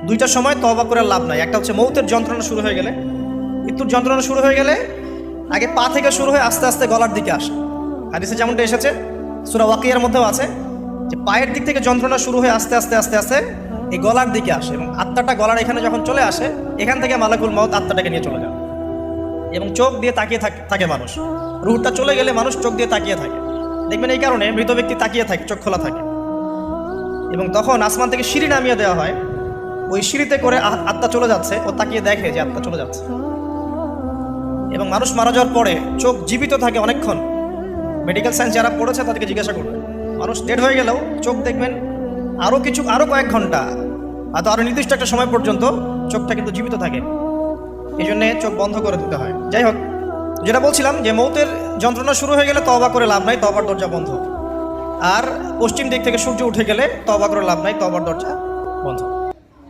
দুইটার সময় তওবা করে লাভ নাই। একটা হচ্ছে মৌতের যন্ত্রণা শুরু হয়ে গেলে, মৃত্যুর যন্ত্রণা শুরু হয়ে গেলে আগে পা থেকে শুরু হয়ে আস্তে আস্তে গলার দিকে আসে। হাদিসে যেমনটা এসেছে, সূরা ওয়াকিয়ার মধ্যেও আছে যে পায়ের দিক থেকে যন্ত্রণা শুরু হয়ে আস্তে আস্তে আস্তে আস্তে এই গলার দিকে আসে, এবং আত্মাটা গলার এখানে যখন চলে আসে, এখান থেকে মালাকুল মউত আত্মাটাকে নিয়ে চলে যায়। এবং চোখ দিয়ে তাকিয়ে থাকে মানুষ, রূহটা চলে গেলে মানুষ চোখ দিয়ে তাকিয়ে থাকে। দেখবেন এই কারণে মৃত ব্যক্তি তাকিয়ে থাকে, চোখ খোলা থাকে। এবং তখন আসমান থেকে সিঁড়ি নামিয়ে দেওয়া হয়, ওই সিঁড়িতে করে আত্মা চলে যাচ্ছে, ও তাকিয়ে দেখে যে আত্মা চলে যাচ্ছে। এবং মানুষ মারা যাওয়ার পরে চোখ জীবিত থাকে অনেকক্ষণ। মেডিকেল সায়েন্স যারা পড়েছে তাদেরকে জিজ্ঞাসা করবে, মানুষ ডেড হয়ে গেলেও চোখ দেখবেন আরও কয়েক ঘন্টা, হয়তো আরও নির্দিষ্ট একটা সময় পর্যন্ত চোখটা কিন্তু জীবিত থাকে। এই জন্যে চোখ বন্ধ করে দিতে হয়। যাই হোক, যেটা বলছিলাম যে মৌতের যন্ত্রণা শুরু হয়ে গেলে তওবা করে লাভ নাই, তওবার দরজা বন্ধ। আর পশ্চিম দিক থেকে সূর্য উঠে গেলে তওবা করে লাভ নাই, তওবার দরজা বন্ধ।